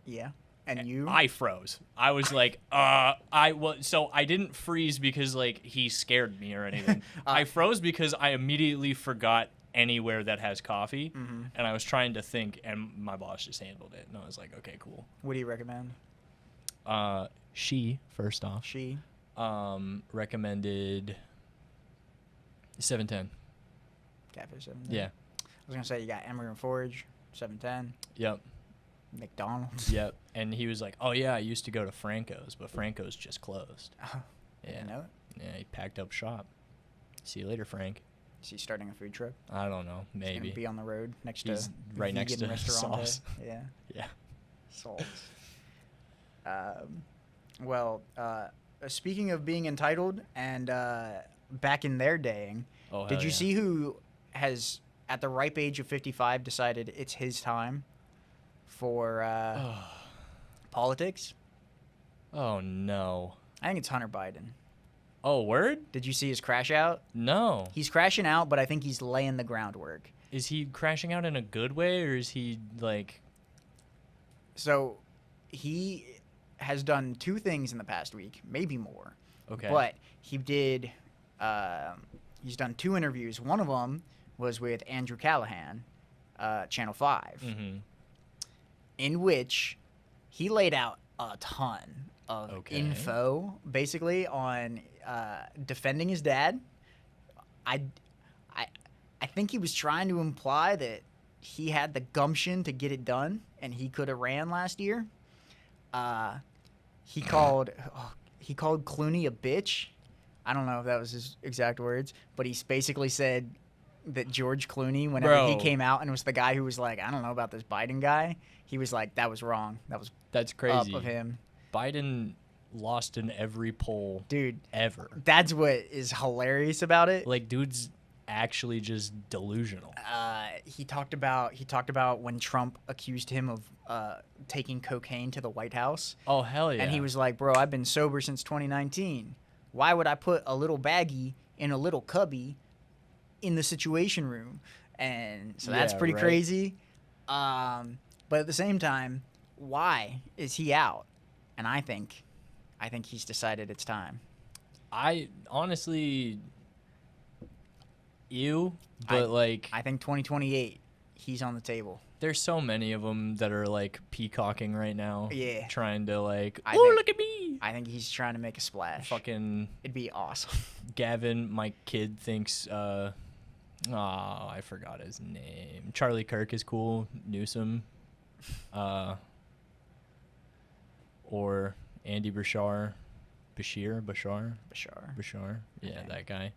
Yeah. And you? I froze. I was like, so I didn't freeze because like he scared me or anything. I froze because I immediately forgot anywhere that has coffee, and I was trying to think, and my boss just handled it, and I was like, okay, cool. What do you recommend? She first off, She. recommended 710. Cafe 7. Yeah. I was gonna say you got Emery and Forge, 710, Yep. McDonald's. Yep. And he was like, "Oh yeah, I used to go to Franco's, but Franco's just closed." Oh, Yeah. didn't know it. Yeah, he packed up shop. See you later, Frank. Is he starting a food truck? I don't know. He's gonna Maybe. be on the road next He's to right next Vegan to Restaurante. Sauce. Yeah. Yeah. Salt. Well, speaking of being entitled and back in their day, Oh, did hell you yeah. see who has, at the ripe age of 55, decided it's his time for politics? Oh no. I think it's Hunter Biden. Oh, word? Did you see his crash out? No. He's crashing out, but I think he's laying the groundwork. Is he crashing out in a good way, or is he like? So he has done two things in the past week, maybe more. Okay. But he did. He's done two interviews. One of them was with Andrew Callahan, Channel 5, Mm-hmm. in which he laid out a ton of Okay. info, basically on defending his dad. I think he was trying to imply that he had the gumption to get it done, and he could have ran last year. He called. Oh, he called Clooney a bitch. I don't know if that was his exact words, but he basically said that George Clooney, whenever he Bro. came out and was the guy who was like, I don't know about this Biden guy, he was like, that was wrong. That was That's up crazy. of him. Biden lost in every poll Dude, ever. that's what is hilarious about it. Like, dude's actually just delusional. He talked about when Trump accused him of taking cocaine to the White House. Oh, hell yeah. And he was like, bro, I've been sober since 2019. Why would I put a little baggie in a little cubby in the Situation Room? And so that's Yeah, pretty right. crazy. But at the same time, why is he out? And I think he's decided it's time. I honestly, but I think 2028, he's on the table. there's so many of them that are like peacocking right now. Yeah. Trying to like, I oh, think- look at me. I think he's trying to make a splash. Fucking It'd be awesome. Gavin, my kid, thinks, I forgot his name. Charlie Kirk is cool. Newsom. Or Andy Bashar. Bashar. Yeah, Okay. that guy.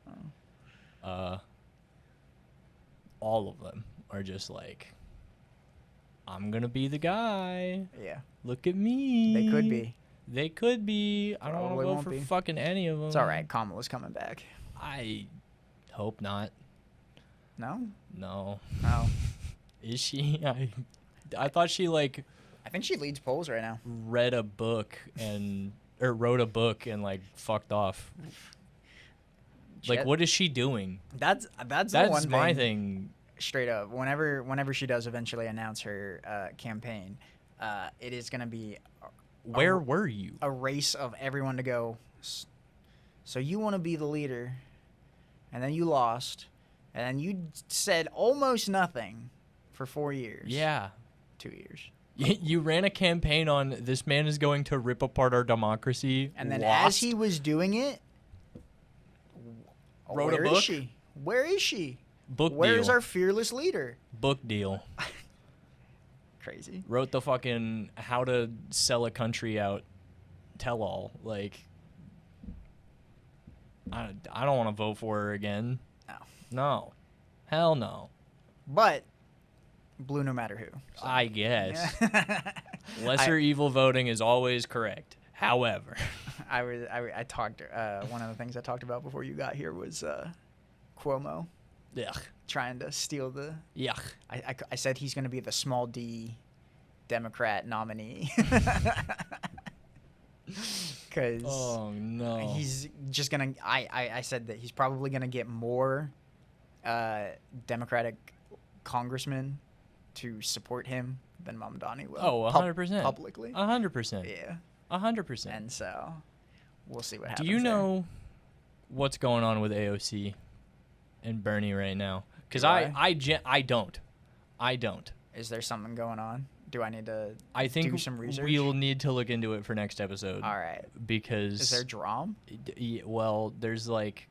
All of them are just like, I'm gonna be the guy. Yeah, Look at me. they could be. They could be. I don't want Probably to vote won't for be. fucking any of them. It's all right. Kamala's coming back. I hope not. No? No. No. Is she? I thought she like I think she leads polls right now. read a book or wrote a book and like fucked off. Like, Shit. what is she doing? That's the That's one my thing. thing. Straight up. Whenever she does eventually announce her campaign, it is gonna be Where were you? a race of everyone to go. So you want to be the leader, and then you lost, and then you said almost nothing for 4 years. Yeah. 2 years. You ran a campaign on this man is going to rip apart our democracy. And then lost, as he was doing it, Wrote a where is book? she? Where is she? book Where deal. is our fearless leader? book deal. Crazy. Wrote the fucking how to sell a country out tell all. Like, I don't want to vote for her again. No. No. Hell no. But blue no matter who. So. I guess. Yeah. Lesser evil voting is always correct. However, I talked. One of the things I talked about before you got here was Cuomo yuck. trying to steal the. Yuck. I said he's going to be the small D Democrat nominee. Because Oh no. he's just going to. I said that he's probably going to get more Democratic congressmen to support him than Mamdani will. Oh, 100%. Publicly. 100%. Yeah. 100%. And so we'll see what Do happens. you there. know what's going on with AOC and Bernie right now? Because Do I don't. I don't. Is there something going on? Do I need to I think do some research? we'll need to look into it for next episode. All right. Because Is there drum? well, there's like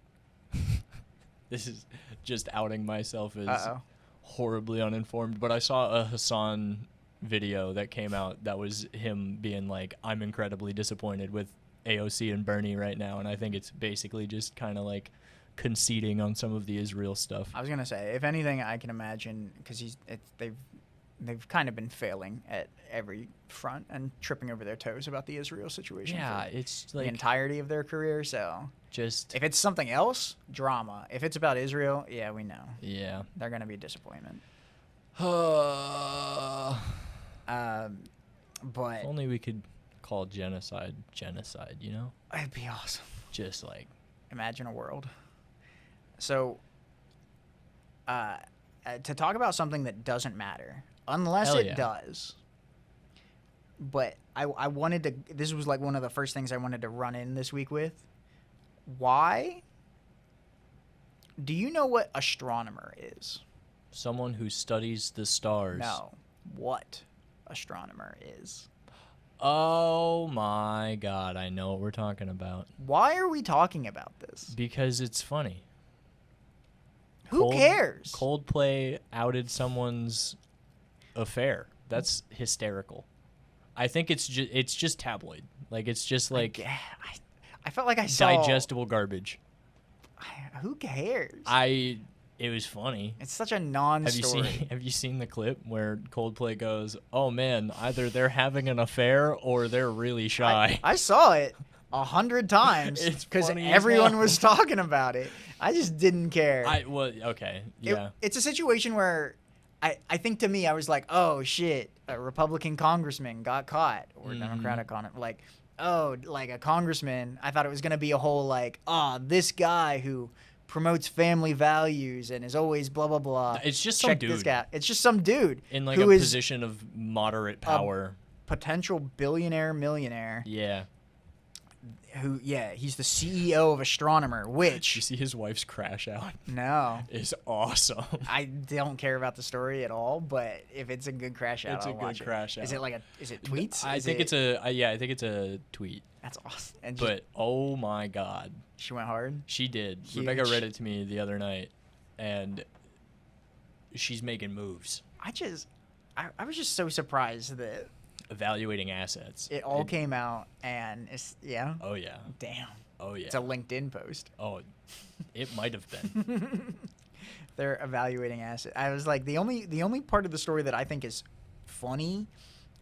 this is just outing myself as Uh-oh. horribly uninformed, but I saw a Hassan video that came out that was him being like, I'm incredibly disappointed with AOC and Bernie right now, and I think it's basically just kind of like conceding on some of the Israel stuff. I was gonna say, if anything, I can imagine because they've kind of been failing at every front and tripping over their toes about the Israel situation. Yeah, for it's the like entirety of their career. So just if it's something else, drama. If it's about Israel, yeah, we know yeah. they're gonna be a disappointment. But If only we could call genocide, you know? it'd be awesome. Just like Imagine a world. So, to talk about something that doesn't matter, unless Hell it yeah. does. But I wanted to. This was like one of the first things I wanted to run in this week with. Why? Do you know what astronomer is? someone who studies the stars. No. What astronomer is? Oh my god, I know what we're talking about. Why are we talking about this? Because it's funny. Who cares? Coldplay outed someone's affair. That's hysterical. I think it's just tabloid. Like it's just like Yeah, I felt like I saw Digestible garbage. Who cares? It was funny. It's such a non-story. Have you seen the clip where Coldplay goes, "Oh man, either they're having an affair or they're really shy." I saw it 100 times It's because funny as everyone hell. was talking about it. I just didn't care. Okay, yeah. It's a situation where I think to me I was like, oh shit, a Republican congressman got caught, or Democratic on it, like, oh, like a congressman. I thought it was gonna be a whole like, this guy who promotes family values and is always blah blah blah. It's just some Check this dude. guy. It's just some dude In like who a is position of moderate power. potential billionaire millionaire. Yeah. Who he's the CEO of Astronomer, Did which you see his wife's crash out? no. Is awesome. I don't care about the story at all, but if it's a good crash out, It's a I'll good watch crash it. Is out. it like is it tweets? I think it's a tweet. That's awesome. And just, But oh my god, she went hard. she did. Huge. Rebecca read it to me the other night, and she's making moves, I was just so surprised that evaluating assets. it all came out, and it's Oh yeah. damn. Oh yeah. It's a LinkedIn post. Oh, it might have been. They're evaluating asset. I was like, the only part of the story that I think is funny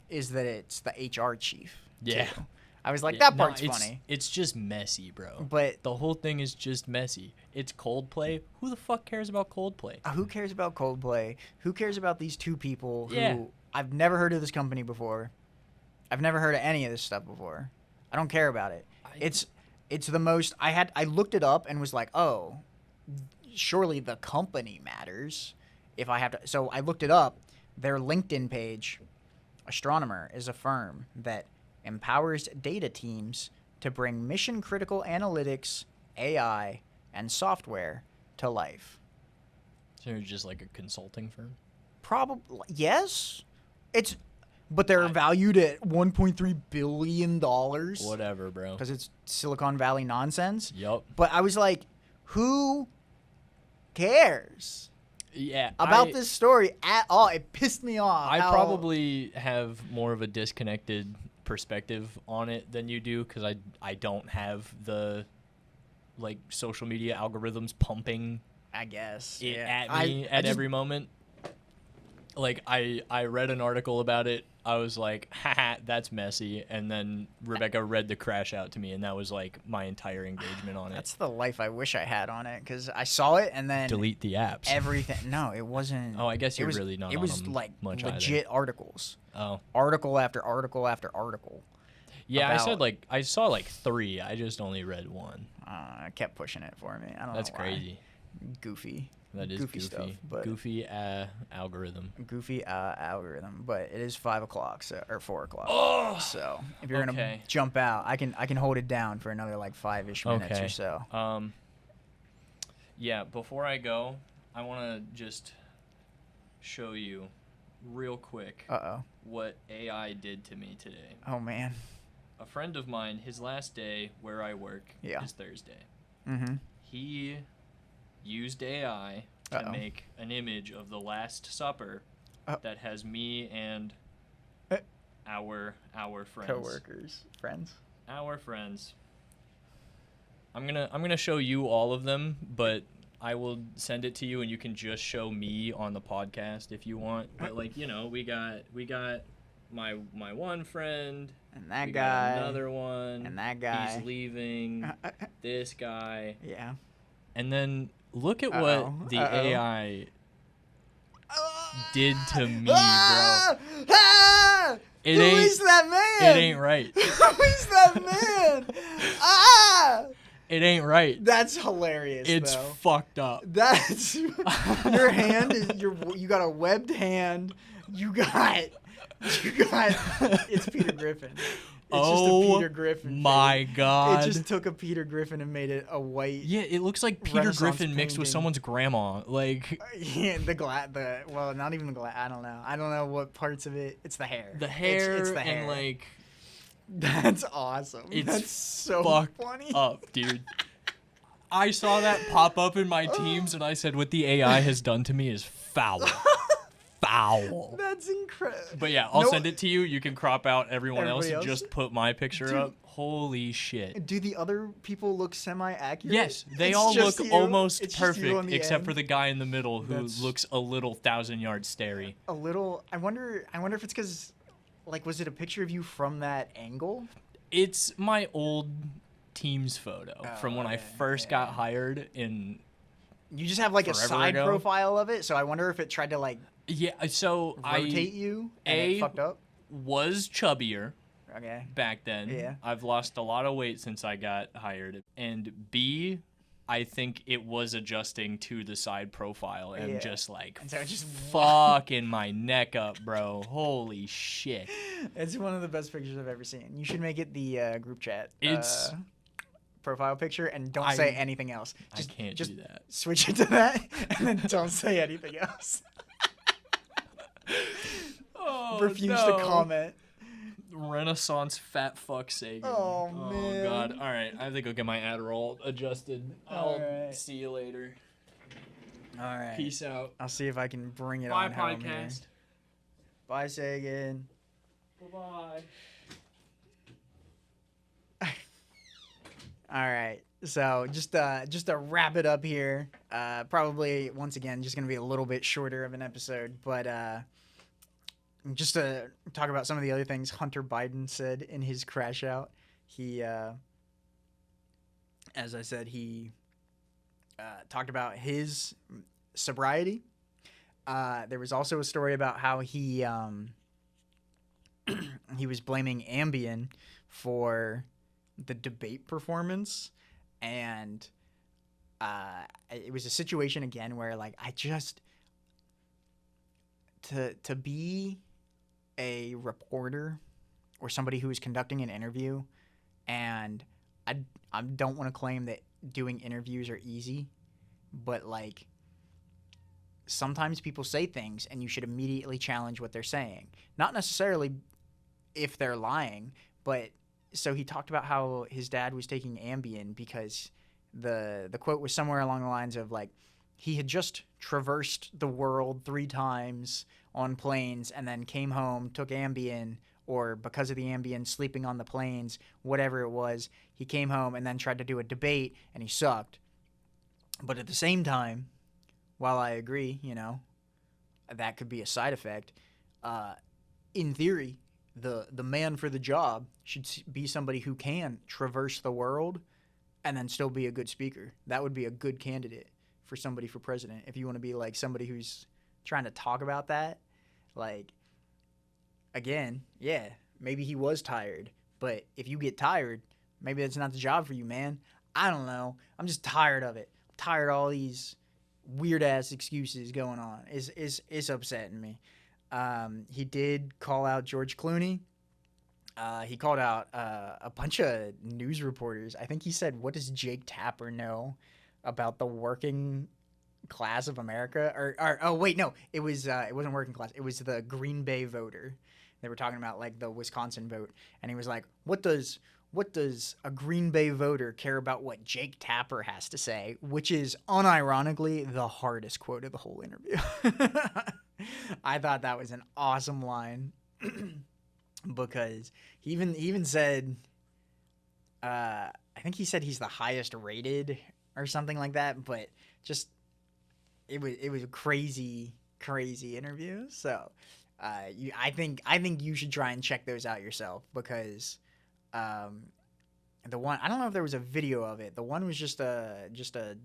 is that it's the HR chief. Yeah. too. I was like, Yeah, that no, part's it's- funny. It's just messy, bro. But The whole thing is just messy. It's Coldplay. Who the fuck cares about Coldplay? who cares about Coldplay? Who cares about these two people who Yeah. I've never heard of this company before. I've never heard of any of this stuff before. I don't care about it. It's the most I looked it up and was like, "Oh, surely the company matters if I have to." So I looked it up. Their LinkedIn page, Astronomer, is a firm that empowers data teams to bring mission-critical analytics, AI, and software to life. So you're just like a consulting firm? Probably yes. But they're valued at $1.3 billion Whatever, bro. because it's Silicon Valley nonsense. Yup. But I was like, who cares Yeah. about this story at all? It pissed me off. I how- probably have more of a disconnected perspective on it than you do because I don't have the like social media algorithms pumping I guess. it yeah. at me at just- every moment. Like I read an article about it. I was like, haha, that's messy. And then Rebecca read the crash out to me, and that was like my entire engagement on it. That's the life I wish I had on it because I saw it and then Delete the apps. everything. No, it wasn't. Oh, I guess it you're was, really not It on was them like much legit articles, Oh. article after article after article. Yeah, about- I saw like 3. I just only read 1. I kept pushing it for me. I don't That's know why. crazy. Goofy. That is goofy. stuff, but Goofy algorithm. goofy algorithm, but it is 5 o'clock or 4 o'clock. Oh, So if you're okay. gonna jump out, I can hold it down for another like 5-ish minutes Okay. or so. Yeah, before I go, I want to just show you real quick what AI did to me today. Oh man. A friend of mine, his last day where I work Yeah. is Thursday. Mm-hmm. He used AI to Uh-oh. make an image of the Last Supper that has me and our friends. Coworkers, friends. Our friends. I'm gonna show you all of them, but I will send it to you, and you can just show me on the podcast if you want. But like we got my one friend, And that we guy. got another one, and that guy. He's leaving. This guy, Yeah. and then look at what Uh-oh. the Uh-oh. AI did to me, bro. Ah! Ah! It Who ain't- is that man? It ain't right. Who is that man? Ah! It ain't right. That's hilarious. It's though. fucked up. That's your hand is you got a webbed hand. You got it's Peter Griffin. It's just a Peter Griffin. My thing. God. It just took a Peter Griffin and made it a white. Yeah, it looks like Peter Renaissance Griffin mixed with painting. someone's grandma. Like Yeah, well, not even the glass. I don't know. I don't know what parts of it. It's the hair. the hair It's the hair. and like That's awesome. It's That's so fucked funny. up, dude. I saw that pop up in my teams and I said what the AI has done to me is foul. foul. That's incredible. But yeah, I'll No- send it to you. You can crop out everyone else Everybody and else? just put my picture Dude. up. Holy shit. Do the other people look semi-accurate? Yes, they It's all look just you. almost It's just you on perfect, the except end. for the guy in the middle who That's- looks a little 1,000-yard starey. A little. I wonder if it's because, like, was it a picture of you from that angle? It's my old Teams photo from when I yeah, first got hired in. You just have like a Forever side ago? profile of it, so I wonder if it tried to like Yeah, so rotate I you and it fucked up. was chubbier Okay. back then. Yeah. I've lost a lot of weight since I got hired. And B, I think it was adjusting to the side profile and Yeah. just like And so it just fucking my neck up, bro. Holy shit. It's one of the best pictures I've ever seen. You should make it the group chat. It's- Profile picture and don't say anything else. I can't just do that. switch it to that and then don't say anything else. Oh, Refuse to comment. Renaissance fat fuck Sagan. Oh, man. God. All right. I think I'll get my Adderall adjusted. I'll Alright. see you later. All right. Peace out. I'll see if I can bring it Bye, on home here. podcast. Bye, Sagan. Bye-bye. All right. So just to wrap it up here, probably once again just gonna be a little bit shorter of an episode, but just to talk about some of the other things Hunter Biden said in his crash out. He, as I said, he talked about his sobriety. There was also a story about how he he was blaming Ambien for the debate performance, and it was a situation again where like I just to be a reporter or somebody who is conducting an interview, and I don't want to claim that doing interviews are easy, but like sometimes people say things and you should immediately challenge what they're saying, not necessarily if they're lying, but so he talked about how his dad was taking Ambien because the quote was somewhere along the lines of like he had just traversed the world 3 times on planes and then came home, took Ambien, or because of the Ambien sleeping on the planes, whatever it was, he came home and then tried to do a debate and he sucked. But at the same time, while I agree, you know, that could be a side effect, in theory, the man for the job should be somebody who can traverse the world and then still be a good speaker. That would be a good candidate for somebody for president. If you want to be like somebody who's trying to talk about that, like, again, yeah, maybe he was tired, but if you get tired, maybe that's not the job for you, man. I don't know. I'm just tired of it. I'm tired of all these weird ass excuses going on. It's upsetting me. He did call out George Clooney. He called out a bunch of news reporters. I think he said, "What does Jake Tapper know about the working class of America?" Or oh wait, no, it wasn't working class. It was the Green Bay voter. They were talking about like the Wisconsin vote, and he was like, "What does a Green Bay voter care about what Jake Tapper has to say?" Which is unironically the hardest quote of the whole interview. I thought that was an awesome line because he even said, I think he said he's the highest rated or something like that, but just it was a crazy interview. So I think you should try and check those out yourself because the one, I don't know if there was a video of it. The one was just a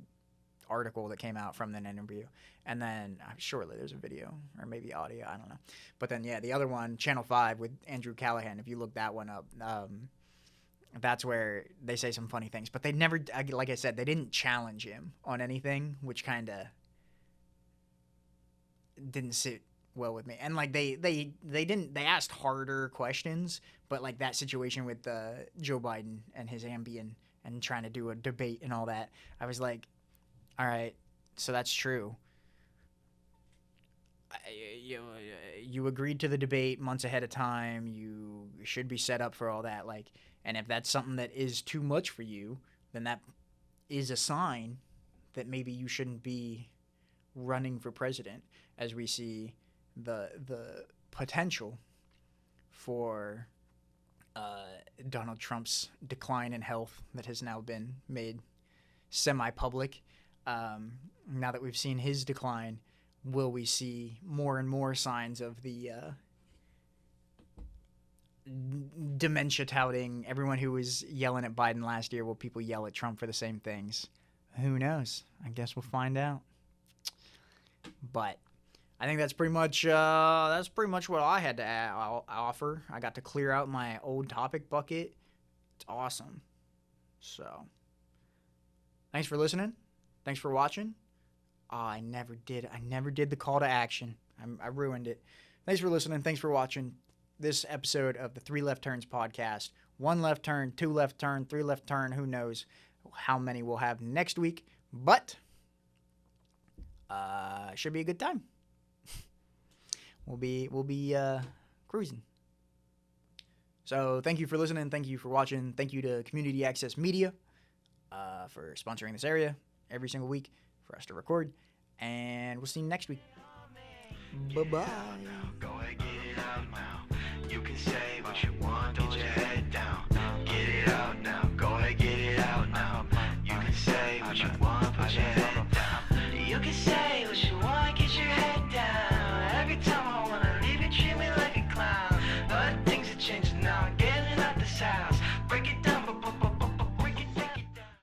article that came out from that interview, and then surely there's a video or maybe audio, I don't know. But then yeah, the other one, Channel 5 with Andrew Callahan, if you look that one up, that's where they say some funny things, but they never, like I said, they didn't challenge him on anything, which kind of didn't sit well with me. And like they asked harder questions, but like that situation with Joe Biden and his Ambien and trying to do a debate and all that, I was like, all right, so that's true. You agreed to the debate months ahead of time. You should be set up for all that. Like, and if that's something that is too much for you, then that is a sign that maybe you shouldn't be running for president, as we see the potential for Donald Trump's decline in health that has now been made semi-public. Now that we've seen his decline, will we see more and more signs of the dementia touting? Everyone who was yelling at Biden last year, will people yell at Trump for the same things? Who knows? I guess we'll find out. But I think that's pretty much what I had to offer. I got to clear out my old topic bucket. It's awesome. So, thanks for listening. Thanks for watching. Oh, I never did the call to action. I ruined it. Thanks for listening. Thanks for watching this episode of the 3 Left Turns podcast. 1 left turn, 2 left turn, 3 left turn. Who knows how many we'll have next week, but should be a good time. We'll be cruising. So thank you for listening. Thank you for watching. Thank you to Community Access Media for sponsoring this area every single week for us to record. And we'll see you next week. Bye-bye. Go ahead, get it out now. You can say what you want, get your head down. Get it out now. Go ahead, get it out now. You can say what you want, put your head down. You can say what you want.